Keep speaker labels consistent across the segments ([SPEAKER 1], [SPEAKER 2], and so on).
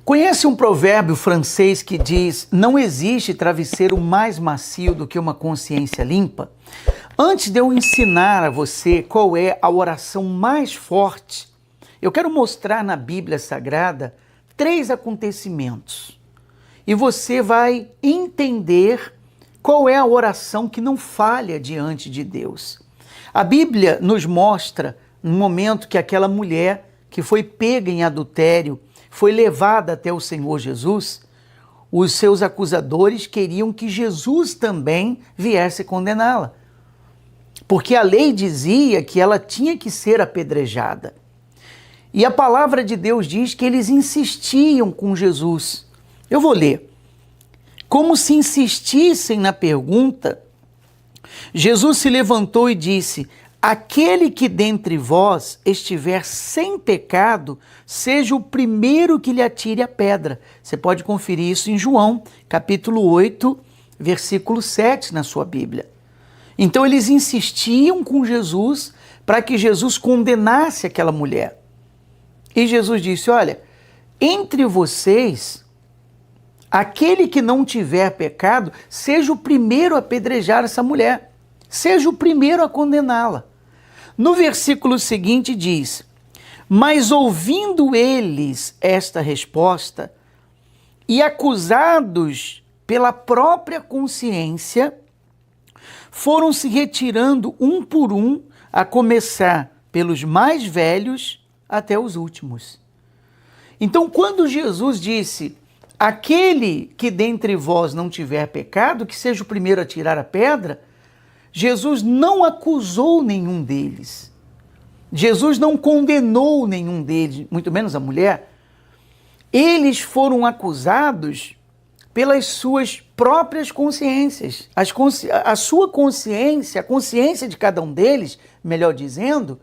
[SPEAKER 1] Conhece um provérbio francês que diz: não existe travesseiro mais macio do que uma consciência limpa? Antes de eu ensinar a você qual é a oração mais forte, eu quero mostrar na Bíblia Sagrada 3 acontecimentos. E você vai entender qual é a oração que não falha diante de Deus. A Bíblia nos mostra um momento que aquela mulher que foi pega em adultério foi levada até o Senhor Jesus. Os seus acusadores queriam que Jesus também viesse condená-la, porque a lei dizia que ela tinha que ser apedrejada. E a palavra de Deus diz que eles insistiam com Jesus. Eu vou ler. Como se insistissem na pergunta, Jesus se levantou e disse: aquele que dentre vós estiver sem pecado, seja o primeiro que lhe atire a pedra. Você pode conferir isso em João, capítulo 8, versículo 7 na sua Bíblia. Então eles insistiam com Jesus para que Jesus condenasse aquela mulher. E Jesus disse: olha, entre vocês, aquele que não tiver pecado, seja o primeiro a apedrejar essa mulher, seja o primeiro a condená-la. No versículo seguinte diz: mas ouvindo eles esta resposta, e acusados pela própria consciência, foram se retirando um por um, a começar pelos mais velhos até os últimos. Então, quando Jesus disse: aquele que dentre vós não tiver pecado, que seja o primeiro a tirar a pedra, Jesus não acusou nenhum deles. Jesus não condenou nenhum deles, muito menos a mulher. Eles foram acusados pelas suas próprias consciências. A sua consciência, a consciência de cada um deles, melhor dizendo,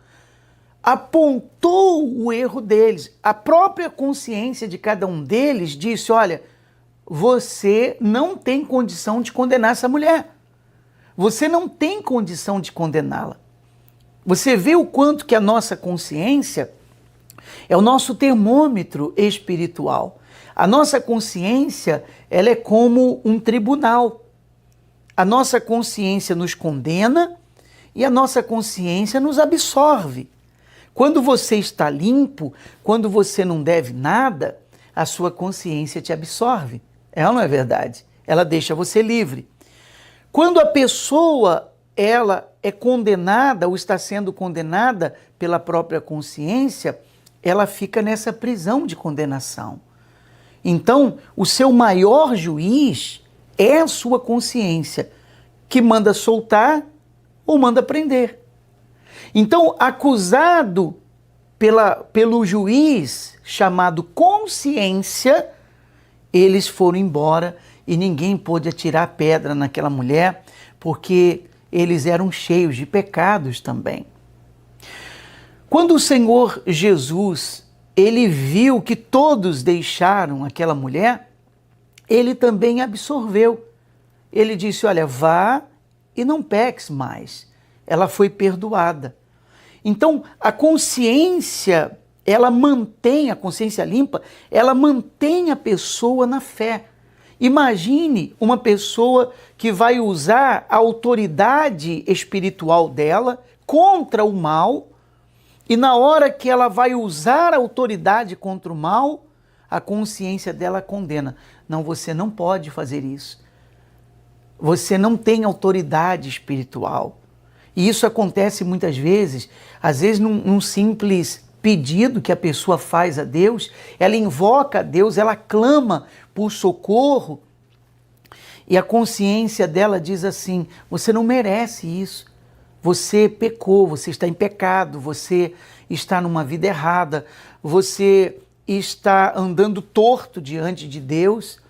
[SPEAKER 1] apontou o erro deles. A própria consciência de cada um deles disse: olha, você não tem condição de condenar essa mulher. Você não tem condição de condená-la. Você vê o quanto que a nossa consciência é o nosso termômetro espiritual. A nossa consciência, ela é como um tribunal. A nossa consciência nos condena e a nossa consciência nos absorve. Quando você está limpo, quando você não deve nada, a sua consciência te absorve. É ou não é verdade? Ela deixa você livre. Quando a pessoa ela é condenada ou está sendo condenada pela própria consciência, ela fica nessa prisão de condenação. Então, o seu maior juiz é a sua consciência, que manda soltar ou manda prender. Então, acusado pelo juiz chamado consciência, eles foram embora e ninguém pôde atirar pedra naquela mulher, porque eles eram cheios de pecados também. Quando o Senhor Jesus, ele viu que todos deixaram aquela mulher, ele também absorveu. Ele disse: olha, vá e não peques mais. Ela foi perdoada. Então, a consciência, ela mantém, a consciência limpa, ela mantém a pessoa na fé. Imagine uma pessoa que vai usar a autoridade espiritual dela contra o mal, e na hora que ela vai usar a autoridade contra o mal, a consciência dela condena. Não, você não pode fazer isso. Você não tem autoridade espiritual. E isso acontece muitas vezes, às vezes num simples pedido que a pessoa faz a Deus, ela invoca a Deus, ela clama por socorro, e a consciência dela diz assim: você não merece isso, você pecou, você está em pecado, você está numa vida errada, você está andando torto diante de Deus.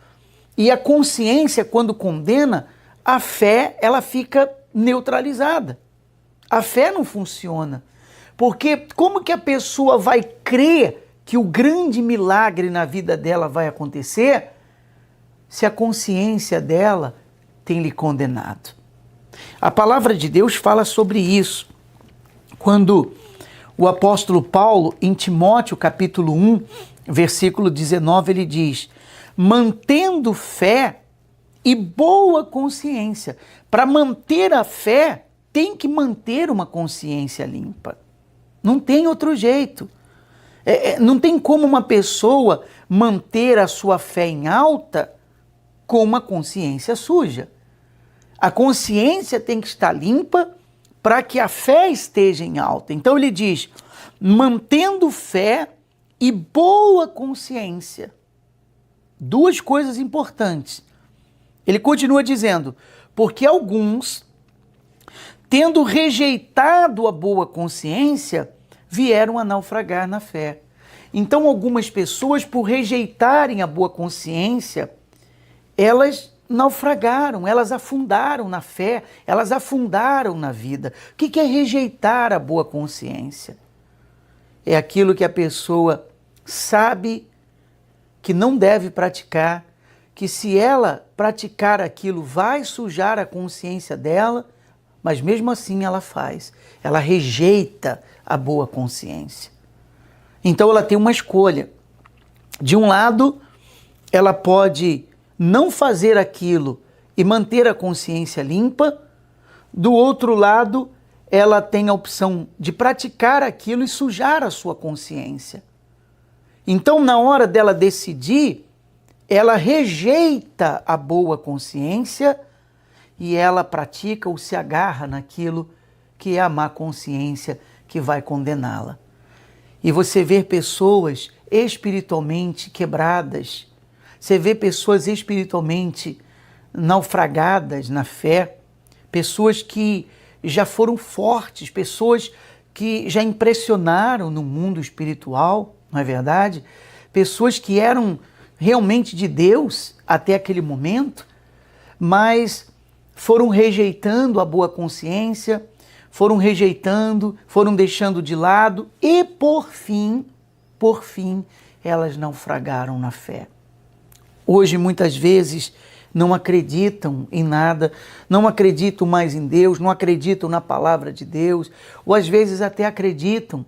[SPEAKER 1] E a consciência, quando condena, a fé ela fica neutralizada. A fé não funciona, porque como que a pessoa vai crer que o grande milagre na vida dela vai acontecer se a consciência dela tem lhe condenado? A palavra de Deus fala sobre isso. Quando o apóstolo Paulo, em Timóteo, capítulo 1, versículo 19, ele diz: mantendo fé e boa consciência. Para manter a fé, tem que manter uma consciência limpa. Não tem outro jeito. Não tem como uma pessoa manter a sua fé em alta com uma consciência suja. A consciência tem que estar limpa para que a fé esteja em alta. Então ele diz: mantendo fé e boa consciência. Duas coisas importantes. Ele continua dizendo: porque alguns, tendo rejeitado a boa consciência, vieram a naufragar na fé. Então, algumas pessoas, por rejeitarem a boa consciência, elas naufragaram, elas afundaram na fé, elas afundaram na vida. O que é rejeitar a boa consciência? É aquilo que a pessoa sabe que não deve praticar, que se ela praticar aquilo vai sujar a consciência dela, mas mesmo assim ela faz. Ela rejeita a boa consciência. Então ela tem uma escolha. De um lado, ela pode não fazer aquilo e manter a consciência limpa. Do outro lado, ela tem a opção de praticar aquilo e sujar a sua consciência. Então, na hora dela decidir, ela rejeita a boa consciência e ela pratica ou se agarra naquilo que é a má consciência que vai condená-la. E você vê pessoas espiritualmente quebradas, você vê pessoas espiritualmente naufragadas na fé, pessoas que já foram fortes, pessoas que já impressionaram no mundo espiritual, não é verdade? Pessoas que eram realmente de Deus até aquele momento, mas foram rejeitando a boa consciência, foram rejeitando, foram deixando de lado e, por fim, elas naufragaram na fé. Hoje, muitas vezes, não acreditam em nada, não acreditam mais em Deus, não acreditam na palavra de Deus, ou às vezes até acreditam,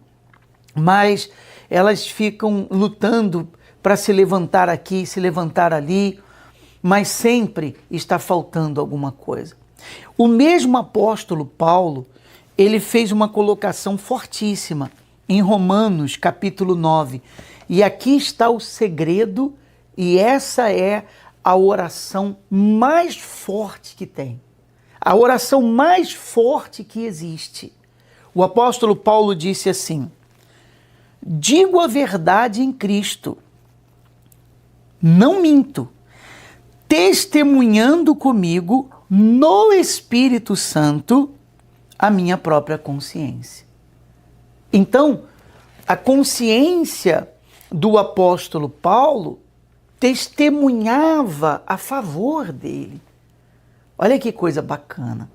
[SPEAKER 1] mas elas ficam lutando para se levantar aqui, se levantar ali, mas sempre está faltando alguma coisa. O mesmo apóstolo Paulo, ele fez uma colocação fortíssima em Romanos, capítulo 9. E aqui está o segredo, e essa é a oração mais forte que tem. A oração mais forte que existe. O apóstolo Paulo disse assim: digo a verdade em Cristo, não minto, testemunhando comigo no Espírito Santo a minha própria consciência. Então, a consciência do apóstolo Paulo testemunhava a favor dele. Olha que coisa bacana.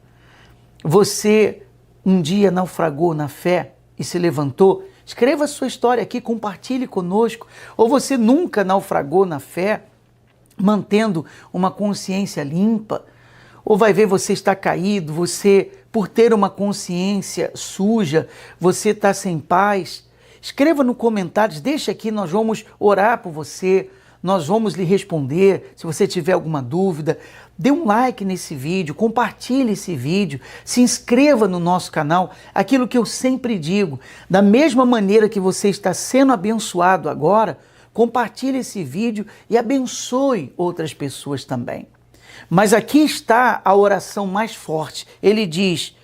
[SPEAKER 1] Você um dia naufragou na fé e se levantou? Escreva a sua história aqui, compartilhe conosco. Ou você nunca naufragou na fé, mantendo uma consciência limpa? Ou vai ver você está caído, você, por ter uma consciência suja, você está sem paz? Escreva nos comentários, deixa aqui, nós vamos orar por você, nós vamos lhe responder se você tiver alguma dúvida. Dê um like nesse vídeo, compartilhe esse vídeo, se inscreva no nosso canal. Aquilo que eu sempre digo, da mesma maneira que você está sendo abençoado agora, compartilhe esse vídeo e abençoe outras pessoas também. Mas aqui está a oração mais forte. Ele diz: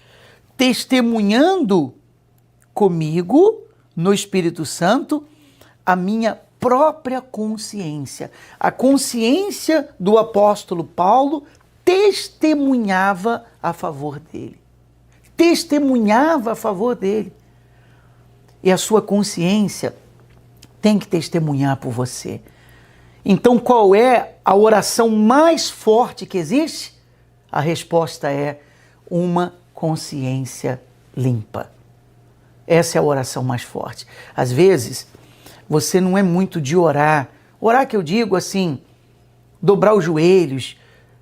[SPEAKER 1] testemunhando comigo no Espírito Santo a minha própria consciência. A consciência do apóstolo Paulo testemunhava a favor dele. Testemunhava a favor dele. E a sua consciência tem que testemunhar por você. Então, qual é a oração mais forte que existe? A resposta é uma consciência limpa. Essa é a oração mais forte. Às vezes, você não é muito de orar. Orar que eu digo assim, dobrar os joelhos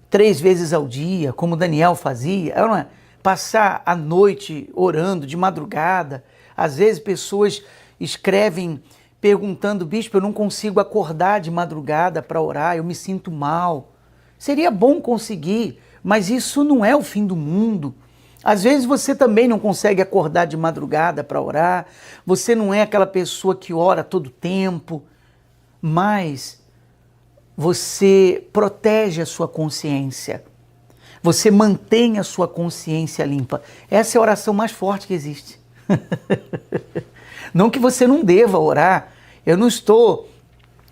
[SPEAKER 1] 3 vezes ao dia, como Daniel fazia. Não é? Passar a noite orando de madrugada. Às vezes pessoas escrevem perguntando, bispo, eu não consigo acordar de madrugada para orar, eu me sinto mal. Seria bom conseguir, mas isso não é o fim do mundo. Às vezes você também não consegue acordar de madrugada para orar, você não é aquela pessoa que ora todo tempo, mas você protege a sua consciência, você mantém a sua consciência limpa. Essa é a oração mais forte que existe. Não que você não deva orar, eu não estou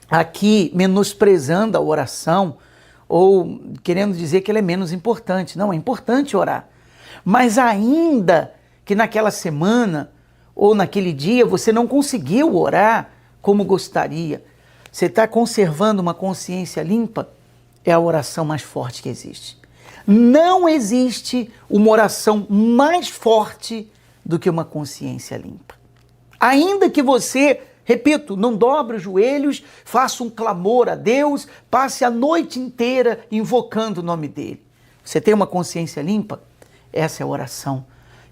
[SPEAKER 1] aqui menosprezando a oração ou querendo dizer que ela é menos importante. Não, é importante orar. Mas ainda que naquela semana ou naquele dia você não conseguiu orar como gostaria, você está conservando uma consciência limpa, é a oração mais forte que existe. Não existe uma oração mais forte do que uma consciência limpa. Ainda que você, repito, não dobre os joelhos, faça um clamor a Deus, passe a noite inteira invocando o nome dele. Você tem uma consciência limpa? Essa é a oração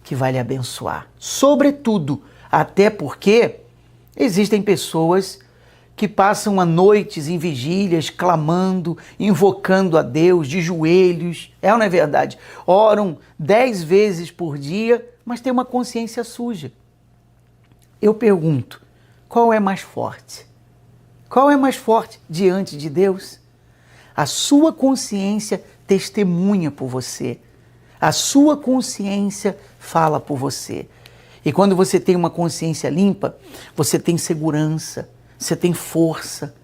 [SPEAKER 1] que vai lhe abençoar. Sobretudo, até porque existem pessoas que passam a noites em vigílias, clamando, invocando a Deus de joelhos. É ou não é verdade? Oram 10 vezes por dia, mas têm uma consciência suja. Eu pergunto, qual é mais forte? Qual é mais forte diante de Deus? A sua consciência testemunha por você. A sua consciência fala por você. E quando você tem uma consciência limpa, você tem segurança, você tem força,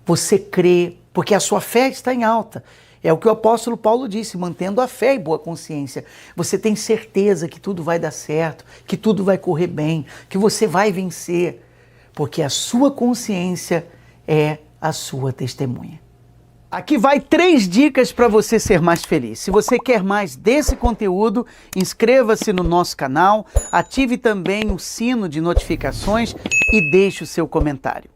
[SPEAKER 1] você crê, porque a sua fé está em alta. É o que o apóstolo Paulo disse, mantendo a fé e boa consciência. Você tem certeza que tudo vai dar certo, que tudo vai correr bem, que você vai vencer, porque a sua consciência é a sua testemunha. Aqui vai 3 dicas para você ser mais feliz. Se você quer mais desse conteúdo, inscreva-se no nosso canal, ative também o sino de notificações e deixe o seu comentário.